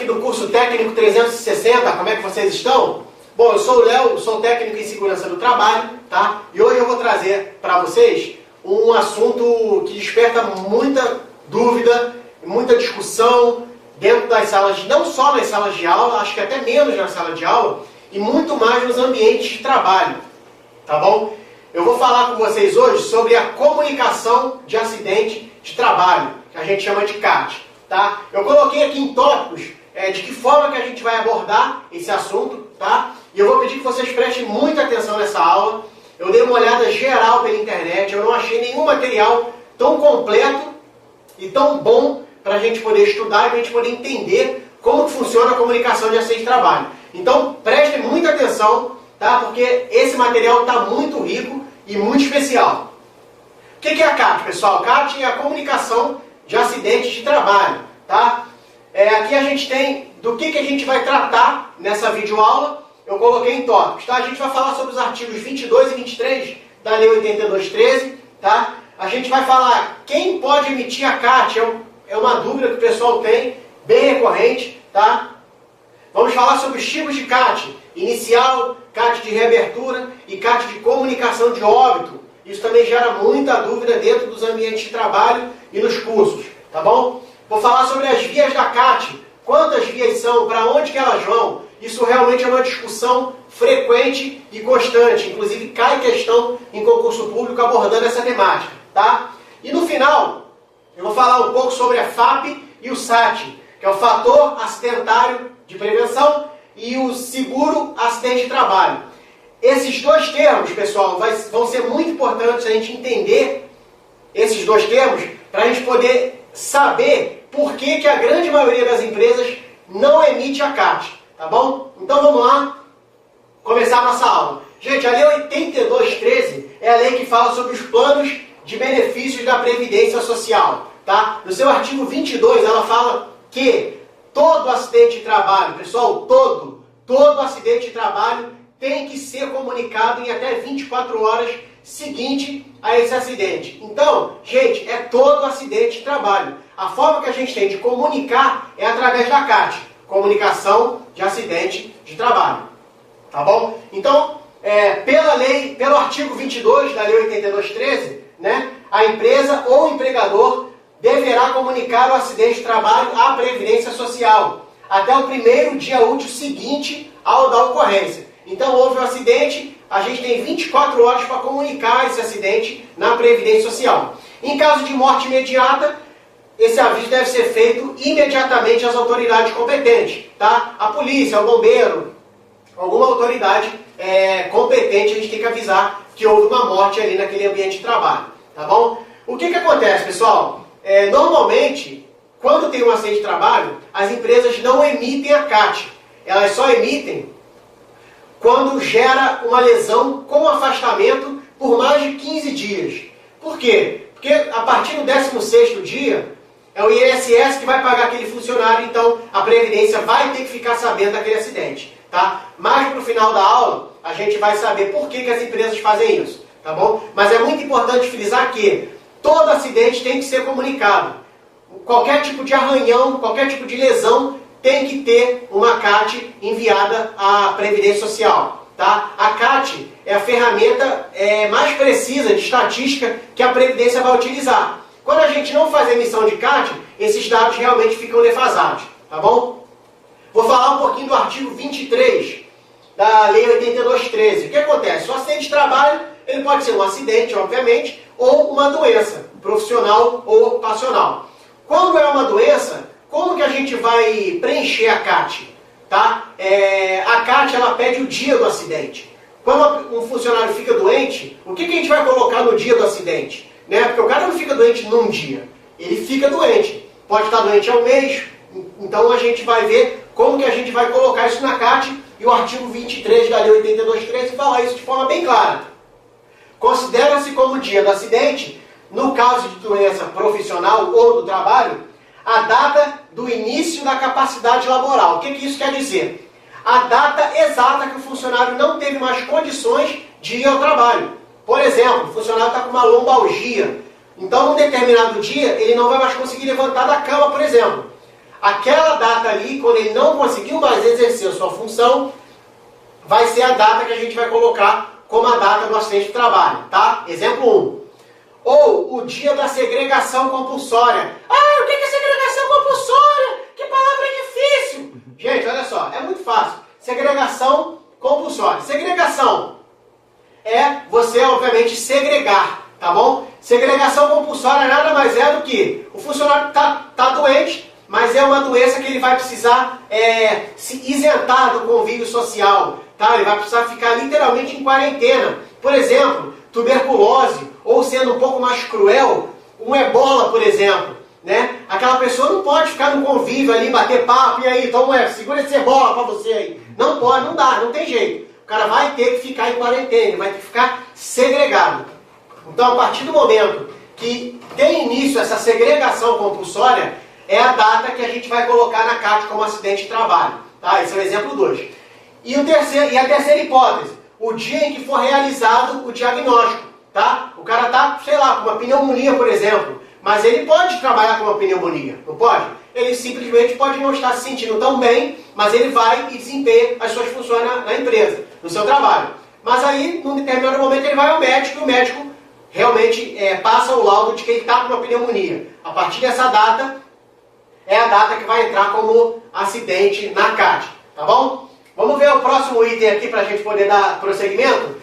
aqui do curso técnico 360, como é que vocês estão? Bom, eu sou o Léo, sou técnico em segurança do trabalho, tá? E hoje eu vou trazer para vocês um assunto que desperta muita dúvida, muita discussão dentro das salas, não só nas salas de aula, acho que até menos na sala de aula, e muito mais nos ambientes de trabalho, tá bom? Eu vou falar com vocês hoje sobre a comunicação de acidente de trabalho, que a gente chama de CAT, tá? Eu coloquei aqui em tópicos de que forma que a gente vai abordar esse assunto, tá? E eu vou pedir que vocês prestem muita atenção nessa aula. Eu dei uma olhada geral pela internet, eu não achei nenhum material tão completo e tão bom para a gente poder estudar e para a gente poder entender como que funciona a comunicação de acidente de trabalho. Então, prestem muita atenção, tá? Porque esse material está muito rico e muito especial. O que é a CAT, pessoal? CAT é a comunicação de acidentes de trabalho, tá? Aqui a gente tem do que a gente vai tratar nessa videoaula. Eu coloquei em tópicos, tá? A gente vai falar sobre os artigos 22 e 23 da Lei 8213, tá? A gente vai falar quem pode emitir a CAT, é uma dúvida que o pessoal tem, bem recorrente, tá? Vamos falar sobre os tipos de CAT, inicial, CAT de reabertura e CAT de comunicação de óbito. Isso também gera muita dúvida dentro dos ambientes de trabalho e nos cursos, tá bom? Vou falar sobre as vias da CAT, quantas vias são, para onde que elas vão. Isso realmente é uma discussão frequente e constante, inclusive cai questão em concurso público abordando essa temática, tá? E no final, eu vou falar um pouco sobre a FAP e o SAT, que é o fator acidentário de prevenção e o seguro acidente de trabalho. Esses dois termos, pessoal, vão ser muito importantes a gente entender esses dois termos para a gente poder saber por que a grande maioria das empresas não emite a CAT, tá bom? Então vamos lá começar a nossa aula. Gente, a Lei 8213 é a lei que fala sobre os planos de benefícios da Previdência Social, tá? No seu artigo 22 ela fala que todo acidente de trabalho, pessoal, todo acidente de trabalho tem que ser comunicado em até 24 horas seguinte a esse acidente. Então, gente, é todo acidente de trabalho. A forma que a gente tem de comunicar é através da CAT, comunicação de acidente de trabalho. Tá bom? Então, pelo artigo 22 da Lei 8213, né, a empresa ou o empregador deverá comunicar o acidente de trabalho à Previdência Social até o primeiro dia útil seguinte ao da ocorrência. Então, houve um acidente, a gente tem 24 horas para comunicar esse acidente na Previdência Social. Em caso de morte imediata, esse aviso deve ser feito imediatamente às autoridades competentes, tá? A polícia, o bombeiro, alguma autoridade competente, a gente tem que avisar que houve uma morte ali naquele ambiente de trabalho, tá bom? O que acontece, pessoal? Normalmente, quando tem um acidente de trabalho, as empresas não emitem a CAT. Elas só emitem quando gera uma lesão com afastamento por mais de 15 dias. Por quê? Porque a partir do 16º dia, é o INSS que vai pagar aquele funcionário, então a Previdência vai ter que ficar sabendo daquele acidente, tá? Mais para o final da aula, a gente vai saber por que as empresas fazem isso, tá bom? Mas é muito importante frisar que todo acidente tem que ser comunicado. Qualquer tipo de arranhão, qualquer tipo de lesão, tem que ter uma CAT enviada à Previdência Social, tá? A CAT é a ferramenta mais precisa de estatística que a Previdência vai utilizar. Quando a gente não faz emissão de CAT, esses dados realmente ficam defasados, tá bom? Vou falar um pouquinho do artigo 23 da Lei 8213. O que acontece? O acidente de trabalho, ele pode ser um acidente, obviamente, ou uma doença profissional ou ocupacional. Quando é uma doença, como que a gente vai preencher a CAT? Tá? A CAT ela pede o dia do acidente. Quando um funcionário fica doente, o que a gente vai colocar no dia do acidente? Né? Porque o cara não fica doente num dia, ele fica doente. Pode estar doente há um mês, então a gente vai ver como que a gente vai colocar isso na CAT, e o artigo 23 da Lei 8213 fala isso de forma bem clara. Considera-se como dia do acidente, no caso de doença profissional ou do trabalho, a data do início da capacidade laboral. O que isso quer dizer? A data exata que o funcionário não teve mais condições de ir ao trabalho. Por exemplo, o funcionário está com uma lombalgia. Então, num determinado dia, ele não vai mais conseguir levantar da cama, por exemplo. aquela data ali, quando ele não conseguiu mais exercer a sua função, vai ser a data que a gente vai colocar como a data do acidente de trabalho, tá? Exemplo 1. Ou o dia da segregação compulsória. Ah, o que é segregação compulsória? Que palavra difícil! Gente, olha só, é muito fácil. Segregação compulsória. Segregação é você, obviamente, segregar, tá bom? Segregação compulsória nada mais é do que o funcionário tá doente, mas é uma doença que ele vai precisar se isentar do convívio social, tá? Ele vai precisar ficar literalmente em quarentena. Por exemplo, tuberculose, ou sendo um pouco mais cruel, um ebola, por exemplo, né? Aquela pessoa não pode ficar no convívio ali, bater papo, e aí, então, segura esse ebola pra você aí. Não pode, não dá, não tem jeito. O cara vai ter que ficar em quarentena, ele vai ter que ficar segregado. Então, a partir do momento que tem início essa segregação compulsória, é a data que a gente vai colocar na CAT como acidente de trabalho. Tá? Esse é o exemplo 2. E a terceira hipótese, o dia em que for realizado o diagnóstico. Tá? O cara está, sei lá, com uma pneumonia, por exemplo, mas ele pode trabalhar com uma pneumonia, não pode? Ele simplesmente pode não estar se sentindo tão bem, mas ele vai e desempenha as suas funções na empresa, no seu trabalho. Mas aí, num determinado momento, ele vai ao médico e o médico realmente passa o laudo de que ele está com uma pneumonia. A partir dessa data, é a data que vai entrar como acidente na CAT, tá bom? Vamos ver o próximo item aqui para a gente poder dar prosseguimento?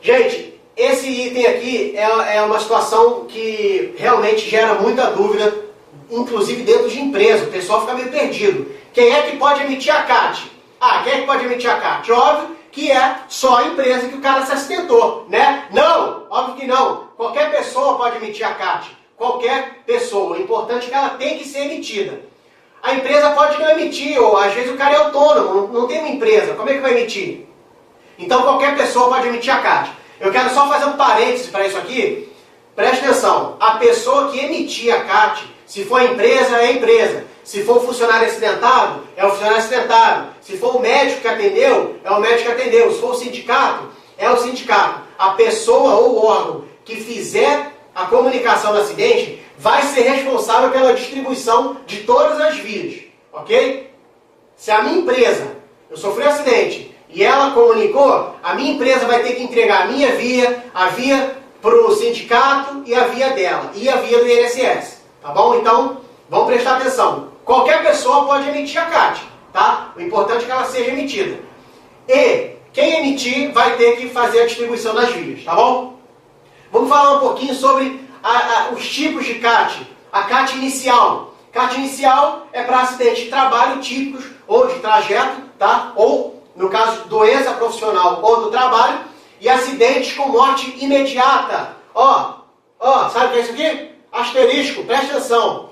Gente, esse item aqui é uma situação que realmente gera muita dúvida, inclusive dentro de empresa. O pessoal fica meio perdido. Quem é que pode emitir a CAT? Ah, quem é que pode emitir a CAT? Óbvio que é só a empresa que o cara se acidentou, né? Não, óbvio que não. Qualquer pessoa pode emitir a CAT. Qualquer pessoa. O importante é que ela tem que ser emitida. A empresa pode não emitir, ou às vezes o cara é autônomo, não tem uma empresa. Como é que vai emitir? Então qualquer pessoa pode emitir a CAT. Eu quero só fazer um parêntese para isso aqui. Preste atenção. A pessoa que emitir a CAT, se for empresa, é empresa. Se for o funcionário acidentado, é o funcionário acidentado. Se for o médico que atendeu, é o médico que atendeu. Se for o sindicato, é o sindicato. A pessoa ou o órgão que fizer a comunicação do acidente vai ser responsável pela distribuição de todas as vias. Ok? Se a minha empresa, eu sofri um acidente, e ela comunicou, a minha empresa vai ter que entregar a minha via, a via para o sindicato e a via dela, e a via do INSS. Tá bom? Então, vamos prestar atenção. Qualquer pessoa pode emitir a CAT, tá? O importante é que ela seja emitida. E quem emitir vai ter que fazer a distribuição das vias, tá bom? Vamos falar um pouquinho sobre os tipos de CAT. A CAT inicial. CAT inicial é para acidentes de trabalho típicos ou de trajeto, tá? Ou no caso, doença profissional ou do trabalho, e acidentes com morte imediata. Sabe o que é isso aqui? Asterisco, presta atenção.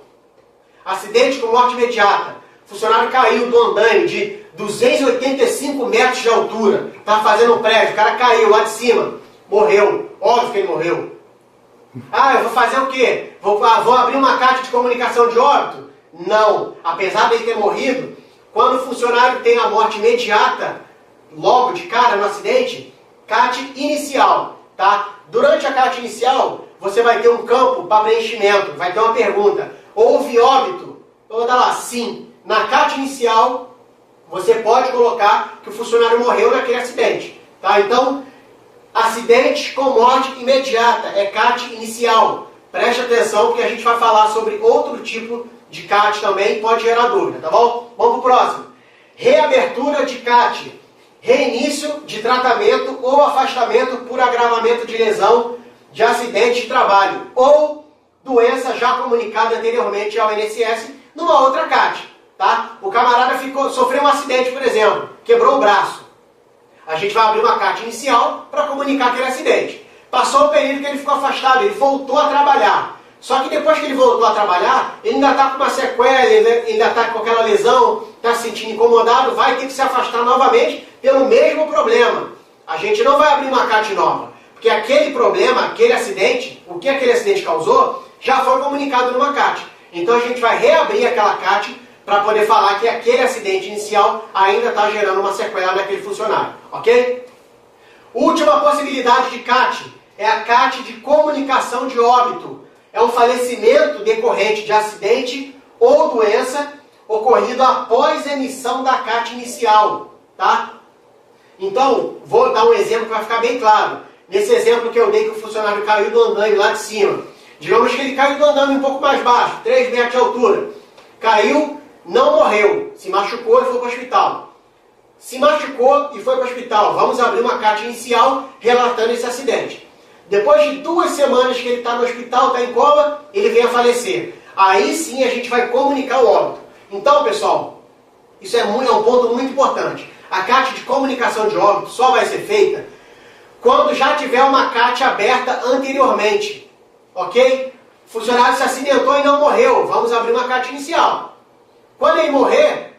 Acidente com morte imediata. O funcionário caiu do andaime de 285 metros de altura. Estava fazendo um prédio, o cara caiu lá de cima. Morreu. Óbvio que ele morreu. Ah, eu vou fazer o quê? Vou abrir uma CAT de comunicação de óbito? Não. Apesar dele ter morrido, quando o funcionário tem a morte imediata, logo de cara no acidente, CAT inicial, tá? Durante a CAT inicial, você vai ter um campo para preenchimento, vai ter uma pergunta. Houve óbito? Eu vou dar lá, sim. Na CAT inicial, você pode colocar que o funcionário morreu naquele acidente, tá? Então, acidente com morte imediata é CAT inicial. Preste atenção porque a gente vai falar sobre outro tipo de CAT também, pode gerar dúvida, tá bom? Vamos para o próximo. Reabertura de CAT. Reinício de tratamento ou afastamento por agravamento de lesão de acidente de trabalho ou doença já comunicada anteriormente ao INSS numa outra CAT, tá? O camarada sofreu um acidente, por exemplo, quebrou o braço. A gente vai abrir uma CAT inicial para comunicar aquele acidente. Passou o período que ele ficou afastado, ele voltou a trabalhar. Só que depois que ele voltou a trabalhar, ele ainda está com uma sequela, ele ainda está com aquela lesão, está se sentindo incomodado, vai ter que se afastar novamente pelo mesmo problema. A gente não vai abrir uma CAT nova, porque aquele problema, aquele acidente, o que aquele acidente causou, já foi comunicado numa CAT. Então a gente vai reabrir aquela CAT para poder falar que aquele acidente inicial ainda está gerando uma sequela naquele funcionário, ok? Última possibilidade de CAT é a CAT de comunicação de óbito. É um falecimento decorrente de acidente ou doença, ocorrido após a emissão da CAT inicial, tá? Então, vou dar um exemplo que vai ficar bem claro. Nesse exemplo que eu dei, que o funcionário caiu do andaime lá de cima. Digamos que ele caiu do andaime um pouco mais baixo, 3 metros de altura. Caiu, não morreu, se machucou e foi para o hospital. Se machucou e foi para o hospital. Vamos abrir uma CAT inicial relatando esse acidente. Depois de 2 semanas que ele está no hospital, está em coma, ele vem a falecer. Aí sim a gente vai comunicar o óbito. Então, pessoal, isso é um ponto muito importante. A CAT de comunicação de óbito só vai ser feita quando já tiver uma CAT aberta anteriormente. Ok? O funcionário se acidentou e não morreu. Vamos abrir uma CAT inicial. Quando ele morrer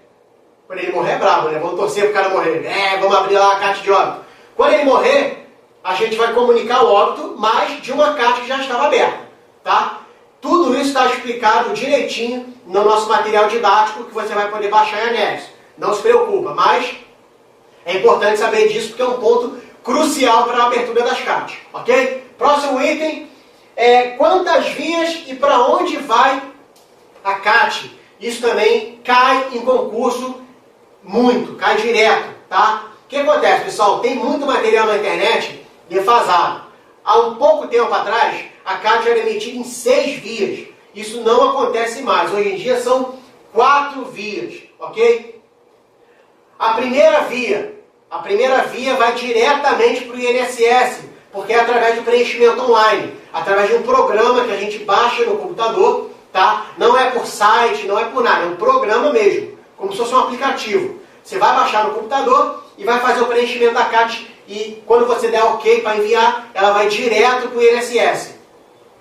é brabo, né? Vamos torcer para o cara morrer. Vamos abrir lá a CAT de óbito. Quando ele morrer, a gente vai comunicar o óbito, mas de uma CAT que já estava aberta. Tá? Tudo isso está explicado direitinho no nosso material didático que você vai poder baixar em anexo. Não se preocupa, mas é importante saber disso porque é um ponto crucial para a abertura das CAT. Ok? Próximo item é quantas vias e para onde vai a CAT. Isso também cai em concurso muito, cai direto, tá? O que acontece, pessoal? Tem muito material na internet defasado. Há um pouco tempo atrás, a CAT era emitida em 6 vias. Isso não acontece mais. Hoje em dia são 4 vias, ok? A primeira via vai diretamente para o INSS, porque é através do preenchimento online, através de um programa que a gente baixa no computador, tá? Não é por site, não é por nada, é um programa mesmo, como se fosse um aplicativo. Você vai baixar no computador e vai fazer o preenchimento da CAT e quando você der OK para enviar, ela vai direto para o INSS.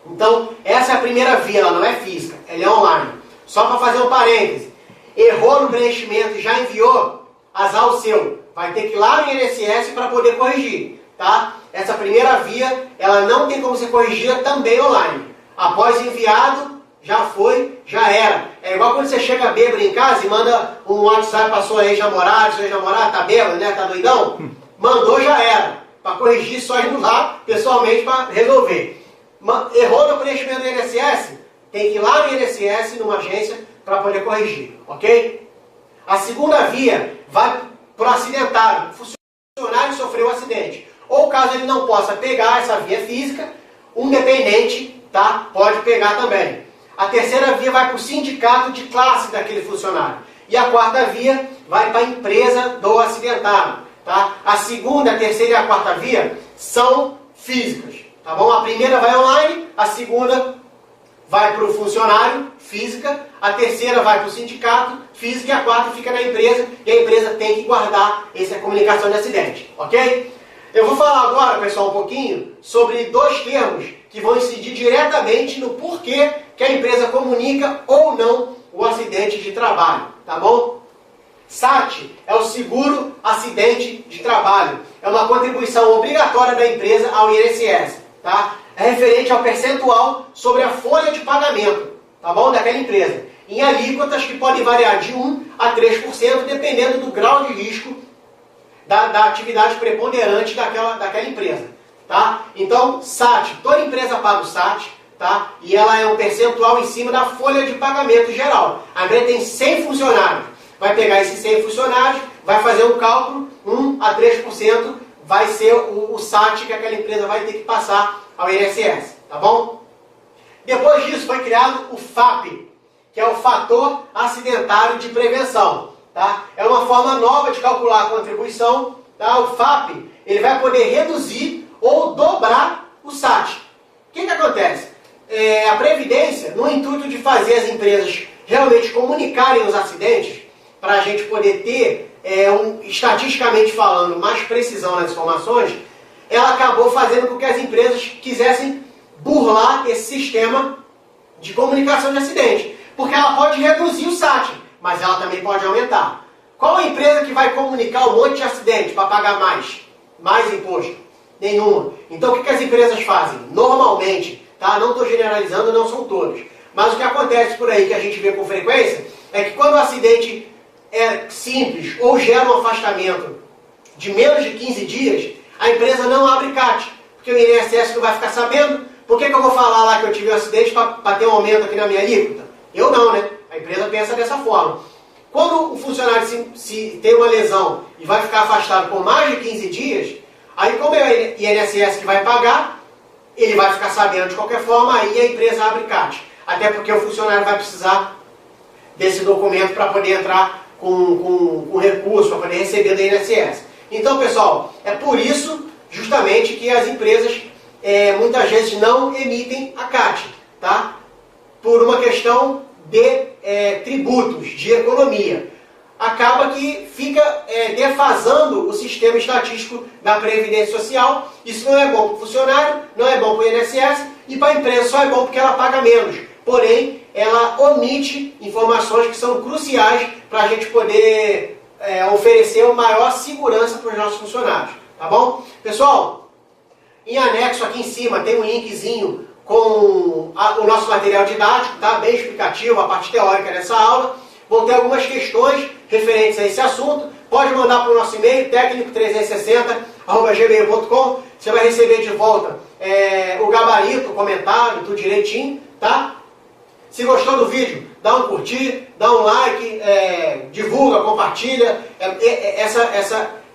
Então, essa é a primeira via, ela não é física, ela é online. Só para fazer um parêntese, errou no preenchimento e já enviou, azar o seu. Vai ter que ir lá no INSS para poder corrigir, tá? Essa primeira via, ela não tem como ser corrigida também online. Após enviado, já foi, já era. É igual quando você chega bêbado em casa e manda um WhatsApp para sua ex-namorada, seu ex-namorado tá bêbado, né? Tá doidão? Mandou, já era. Para corrigir, só indo lá pessoalmente para resolver. Errou no preenchimento do INSS? Tem que ir lá no INSS, numa agência, para poder corrigir, ok? A segunda via vai para o acidentado. O funcionário sofreu um acidente. Ou caso ele não possa pegar essa via física, um dependente, tá? Pode pegar também. A terceira via vai para o sindicato de classe daquele funcionário. E a quarta via vai para a empresa do acidentado. Tá? A segunda, a terceira e a quarta via são físicas. Tá bom? A primeira vai online, a segunda vai para o funcionário, física, a terceira vai para o sindicato, física, e a quarta fica na empresa, e a empresa tem que guardar essa comunicação de acidente. Ok? Eu vou falar agora, pessoal, um pouquinho sobre 2 termos que vão incidir diretamente no porquê que a empresa comunica ou não o acidente de trabalho, tá bom? SAT é o seguro acidente de trabalho. É uma contribuição obrigatória da empresa ao INSS, tá? É referente ao percentual sobre a folha de pagamento, tá bom? Daquela empresa. Em alíquotas que podem variar de 1 a 3%, dependendo do grau de risco da atividade preponderante daquela empresa, tá? Então, SAT, toda empresa paga o SAT, tá? E ela é um percentual em cima da folha de pagamento geral. A empresa tem 100 funcionários, vai pegar esses 100 funcionários, vai fazer um cálculo, 1 a 3% vai ser o SAT que aquela empresa vai ter que passar ao INSS, tá bom? Depois disso foi criado o FAP, que é o Fator Acidentário de Prevenção. Tá? É uma forma nova de calcular a contribuição. Tá? O FAP ele vai poder reduzir ou dobrar o SAT. O que acontece? A Previdência, no intuito de fazer as empresas realmente comunicarem os acidentes, para a gente poder ter, estatisticamente falando, mais precisão nas informações, ela acabou fazendo com que as empresas quisessem burlar esse sistema de comunicação de acidente. Porque ela pode reduzir o SAT, mas ela também pode aumentar. Qual a empresa que vai comunicar um monte de acidente para pagar mais imposto? Nenhuma. Então o que as empresas fazem? Normalmente, tá? Não estou generalizando, não são todas. Mas o que acontece por aí, que a gente vê com frequência, é que quando o acidente é simples ou gera um afastamento de menos de 15 dias, a empresa não abre CAT. Porque o INSS não vai ficar sabendo. Por que eu vou falar lá que eu tive um acidente para ter um aumento aqui na minha alíquota? Eu não, né? A empresa pensa dessa forma. Quando o funcionário se tem uma lesão e vai ficar afastado por mais de 15 dias, aí como é o INSS que vai pagar, ele vai ficar sabendo de qualquer forma, aí a empresa abre CAT. Até porque o funcionário vai precisar desse documento para poder entrar com recurso, para poder receber do INSS. Então, pessoal, é por isso justamente que as empresas muitas vezes não emitem a CAT, tá? Por uma questão de tributos, de economia. Acaba que fica defasando o sistema estatístico da Previdência Social. Isso não é bom para o funcionário, não é bom para o INSS, e para a empresa só é bom porque ela paga menos. Porém, ela omite informações que são cruciais para a gente poder oferecer uma maior segurança para os nossos funcionários. Tá bom? Pessoal, em anexo aqui em cima tem um linkzinho com o nosso material didático, tá? Bem explicativo, a parte teórica dessa aula. Vão ter algumas questões referentes a esse assunto. Pode mandar para o nosso e-mail, tecnico360@gmail.com. Você vai receber de volta o gabarito, o comentário, tudo direitinho, tá? Se gostou do vídeo, dá um curtir, dá um like, divulga, compartilha.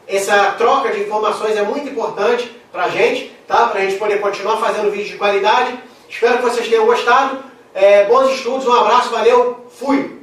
Essa troca de informações é muito importante para a gente, tá? Para a gente poder continuar fazendo vídeos de qualidade. Espero que vocês tenham gostado. Bons estudos, um abraço, valeu, fui!